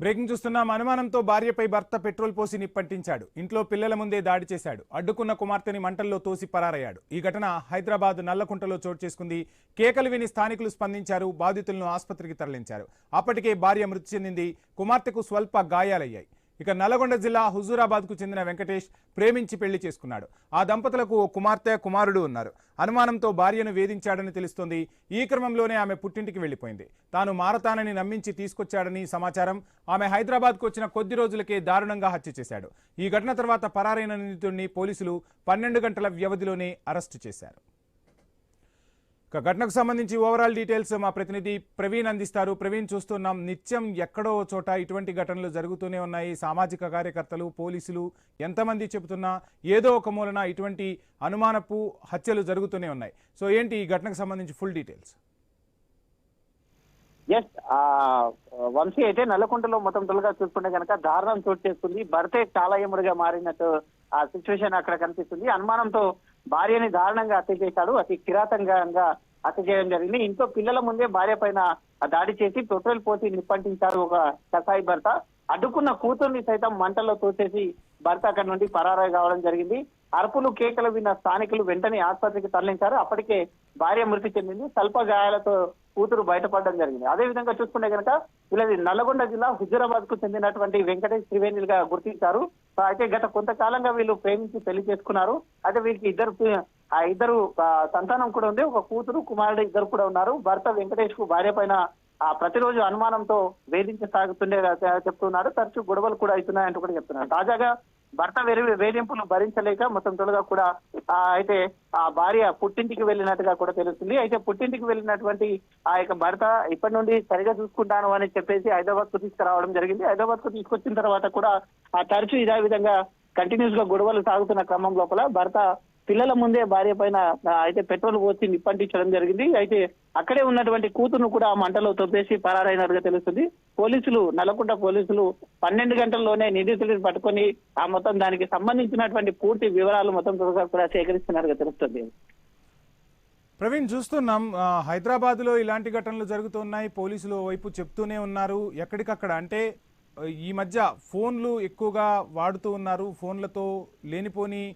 Breaking చూస్తున్నాం. అనుమానంతో భార్యపై భర్త పెట్రోల్ పోసి నిప్పంటించాడు. ఇంట్లో పిల్లల ముందే దాడి చేశాడు. అడ్డుకున్న కుమార్తెని మంటల్లో తోసి పరారయ్యాడు. ఈ ఘటన హైదరాబాద్ నల్లకుంటలో చోటు చేసుకుంది. కేకలు విని స్థానికులు స్పందించారు. బాధితులను ఆసుపత్రికి తరలించారు. అప్పటికే భార్య మృతి చెందింది. కుమార్తెకు స్వల్ప గాయాలయ్యాయి. ఇక నల్లగొండ జిల్లా హుజూరాబాద్కు చెందిన వెంకటేష్ ప్రేమించి పెళ్లి చేసుకున్నాడు. ఆ దంపతులకు ఓ కుమార్తె కుమారుడు ఉన్నారు. అనుమానంతో భార్యను వేధించాడని తెలుస్తోంది. ఈ క్రమంలోనే ఆమె పుట్టింటికి వెళ్లిపోయింది. తాను మారతానని నమ్మించి తీసుకొచ్చాడని సమాచారం. ఆమె హైదరాబాద్కు వచ్చిన కొద్ది రోజులకే దారుణంగా హత్య చేశాడు. ఈ ఘటన తర్వాత పరారైన నిందితుడిని పోలీసులు 12 గంటల వ్యవధిలోనే అరెస్టు చేశారు. ఘటనకు సంబంధించి ఓవరాల్ డీటెయిల్స్ మా ప్రతినిధి ప్రవీణ్ అందిస్తారు. ప్రవీణ్, చూస్తున్నాం నిత్యం ఎక్కడో చోట ఇటువంటి ఘటనలు జరుగుతూనే ఉన్నాయి. సామాజిక కార్యకర్తలు, పోలీసులు ఎంతమంది చెబుతున్నా ఏదో ఒక మూలన ఇటువంటి అనుమానపు హత్యలు జరుగుతూనే ఉన్నాయి. సో ఏంటి ఈ ఘటనకు సంబంధించి ఫుల్ డీటెయిల్స్? ఎస్, వంశీ అయితే నల్లకుంటలో మొత్తం తొలగా చూసుకుంటే కనుక దారుణం చోటు చేసుకుంది. భర్తే చాలా ఎముడుగా మారినట్టు ఆ సిచ్యువేషన్ అక్కడ కనిపిస్తుంది. అనుమానంతో భార్యని దారుణంగా హత్య చేశాడు. అతి కిరాతంగా హత్య చేయడం జరిగింది. ఇంట్లో పిల్లల ముందే భార్య పైన దాడి చేసి పెట్రోల్ పోసి నిప్పంటించాడు ఒక కసాయి భర్త. అడ్డుకున్న కూతుర్ని సైతం మంటల్లో తోసేసి భర్త అక్కడి నుండి పరారై కావడం జరిగింది. అరుపులు కేకలు విన్న స్థానికులు వెంటనే ఆసుపత్రికి తరలించారు. అప్పటికే భార్య మృతి చెందింది. స్వల్ప గాయాలతో కూతురు బయటపడడం జరిగింది. అదే విధంగా చూసుకుంటే కనుక వీళ్ళది నల్లగొండ జిల్లా హుజూరాబాద్ కు చెందినటువంటి వెంకటేష్ త్రివేణిలుగా గుర్తించారు. అయితే గత కొంతకాలంగా వీళ్ళు ప్రేమించి పెళ్లి చేసుకున్నారు. అయితే వీరికి ఇద్దరు సంతానం కూడా ఉంది. ఒక కూతురు కుమారుడు ఇద్దరు కూడా ఉన్నారు. భర్త వెంకటేష్ కు భార్య పైన ప్రతిరోజు అనుమానంతో వేధించి సాగుతుండే చెప్తున్నారు. తరచూ గొడవలు కూడా అవుతున్నాయంటూ కూడా చెప్తున్నారు. తాజాగా భర్త వేధింపులు భరించలేక మొత్తం తొలగా కూడా అయితే ఆ భార్య పుట్టింటికి వెళ్ళినట్టుగా కూడా తెలుస్తుంది. అయితే పుట్టింటికి వెళ్ళినటువంటి ఆ యొక్క భర్త ఇప్పటి నుండి సరిగా చూసుకుంటాను అని చెప్పేసి హైదరాబాద్ కు తీసుకురావడం జరిగింది. హైదరాబాద్ కు తీసుకొచ్చిన తర్వాత కూడా తరచూ ఇదే విధంగా కంటిన్యూస్ గా గొడవలు సాగుతున్న క్రమం లోపల భర్త పిల్లల ముందే భార్య పైన అయితే పెట్రోల్ పోసి నిప్పంటించడం జరిగింది. అయితే అక్కడే ఉన్నటువంటి కూతురును కూడా మంటలో తొప్పేసి పరారైనట్టుగా తెలుస్తుంది. నల్లకుంట పోలీసులు 12 గంటల్లోనే నిందితుడిని పట్టుకొని ఆ మొత్తం దానికి సంబంధించినటువంటి పూర్తి వివరాలు మొత్తం కూడా సేకరిస్తున్నట్టుగా తెలుస్తుంది. ప్రవీణ్, చూస్తున్నాం హైదరాబాద్ లో ఇలాంటి ఘటనలు జరుగుతున్నాయి. పోలీసులు వైపు చెప్తూనే ఉన్నారు ఎక్కడికక్కడ. అంటే ఈ మధ్య ఫోన్లు ఎక్కువగా వాడుతూ ఉన్నారు. ఫోన్లతో లేనిపోని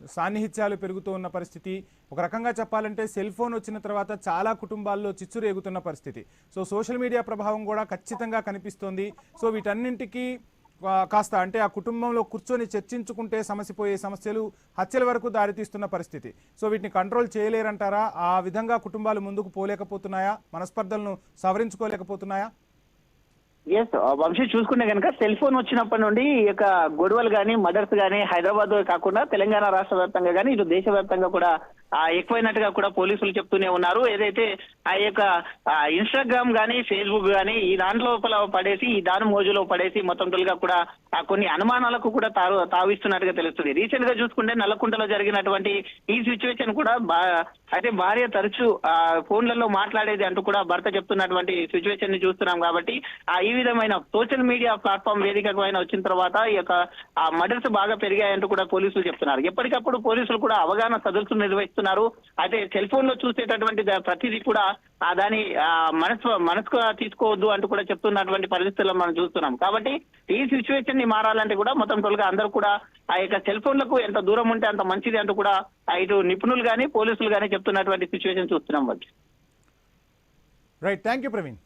సాన్నిహిత్యాలు పెరుగుతూ ఉన్న పరిస్థితి. ఒక రకంగా చెప్పాలంటే సెల్ ఫోన్ వచ్చిన తర్వాత చాలా కుటుంబాల్లో చిచ్చు రేగుతున్న పరిస్థితి. సో సోషల్ మీడియా ప్రభావం కూడా ఖచ్చితంగా కనిపిస్తోంది. సో వీటన్నింటికి కాస్త అంటే ఆ కుటుంబంలో కూర్చొని చర్చించుకుంటే సమసిపోయే సమస్యలు హత్యల వరకు దారితీస్తున్న పరిస్థితి. సో వీటిని కంట్రోల్ చేయలేరంటారా? ఆ విధంగా కుటుంబాలు ముందుకు పోలేకపోతున్నాయా? మనస్పర్ధలను సవరించుకోలేకపోతున్నాయా? ఎస్, వంశీ చూసుకుంటే కనుక సెల్ ఫోన్ వచ్చినప్పటి నుండి ఈ యొక్క గొడవలు కానీ మర్డర్స్ కానీ హైదరాబాద్ కాకుండా తెలంగాణ రాష్ట్ర వ్యాప్తంగా కానీ ఇటు దేశవ్యాప్తంగా కూడా ఎక్కువైనట్టుగా కూడా పోలీసులు చెప్తూనే ఉన్నారు. ఏదైతే ఆ యొక్క ఇన్స్టాగ్రామ్ కానీ ఫేస్బుక్ కానీ ఈ దాంట్లో పడేసి ఈ దాని మోజులో పడేసి మొత్తం తొలిగా కూడా కొన్ని అనుమానాలకు కూడా తావిస్తున్నట్టుగా తెలుస్తుంది. రీసెంట్ గా చూసుకుంటే నల్లకుంటలో జరిగినటువంటి ఈ సిచ్యువేషన్ కూడా అయితే భార్య తరచూ ఫోన్లలో మాట్లాడేది అంటూ కూడా భర్త చెప్తున్నటువంటి సిచ్యువేషన్ ని చూస్తున్నాం. కాబట్టి ఈ విధమైన సోషల్ మీడియా ప్లాట్ఫామ్ వేదికకు వచ్చిన తర్వాత ఈ యొక్క మర్డర్స్ బాగా పెరిగాయంటూ కూడా పోలీసులు చెప్తున్నారు. ఎప్పటికప్పుడు పోలీసులు కూడా అవగాహన సదస్సులు నిర్వహిస్తున్నారు. అయితే సెల్ ఫోన్ లో చూసేటటువంటి ప్రతిదీ కూడా దాని మనసుగా తీసుకోవద్దు అంటూ కూడా చెప్తున్నటువంటి పరిస్థితుల్లో మనం చూస్తున్నాం. కాబట్టి ఈ సిచ్యువేషన్ ని మారాలంటే కూడా మొత్తం తొలగా అందరూ కూడా ఆ యొక్క సెల్ ఫోన్లకు ఎంత దూరం ఉంటే అంత మంచిది అంటూ కూడా ఇటు నిపుణులు కానీ పోలీసులు కానీ చెప్తున్నటువంటి సిచ్యువేషన్ చూస్తున్నాం. Right, thank you Praveen.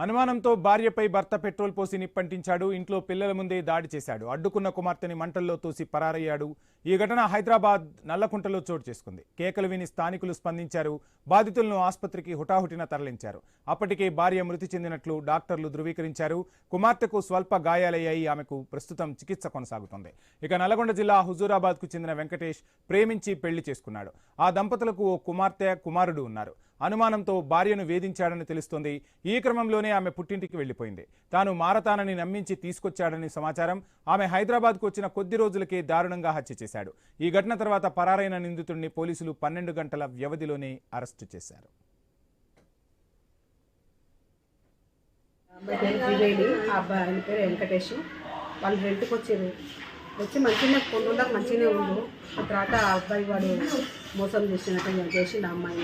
అనుమానంతో భార్యపై భర్త పెట్రోల్ పోసి నిప్పంటించాడు. ఇంట్లో పిల్లల ముందే దాడి చేశాడు. అడ్డుకున్న కుమార్తెని మంటల్లో తోసి పరారయ్యాడు. ఈ ఘటన హైదరాబాద్ నల్లకుంటలో చోటు చేసుకుంది. కేకలు విని స్థానికులు స్పందించారు. బాధితులను ఆసుపత్రికి హుటాహుటిన తరలించారు. అప్పటికే భార్య మృతి చెందినట్లు డాక్టర్లు ధృవీకరించారు. కుమార్తెకు స్వల్ప గాయాలయ్యాయి. ఆమెకు ప్రస్తుతం చికిత్స కొనసాగుతోంది. ఇక నల్లగొండ జిల్లా హుజూరాబాద్కు చెందిన వెంకటేష్ ప్రేమించి పెళ్లి చేసుకున్నాడు. ఆ దంపతులకు ఓ కుమార్తె కుమారుడు ఉన్నారు. అనుమానంతో భార్యను వేధించాడని తెలుస్తోంది. ఈ క్రమంలోనే ఆమె పుట్టింటికి వెళ్లిపోయింది. తాను మారతానని నమ్మించి తీసుకొచ్చాడని సమాచారం. ఆమె హైదరాబాద్కు వచ్చిన కొద్ది రోజులకే దారుణంగా హత్య చేశాడు. ఈ ఘటన తర్వాత పరారైన నిందితుడిని పోలీసులు 12 గంటల వ్యవధిలోనే అరెస్టు చేశారు. అబ్బాయి పేరు త్రివేణి, ఆ అబ్బాయి పేరు వెంకటేష్. వాళ్ళు రెంట్కి వచ్చారు. వచ్చి మంచిగానే కొండ మంచిగానే ఉండు. ఆ తర్వాత ఆ అబ్బాయి వాడు మోసం చేసినట్టు చేసిండు ఆ అమ్మాయిని.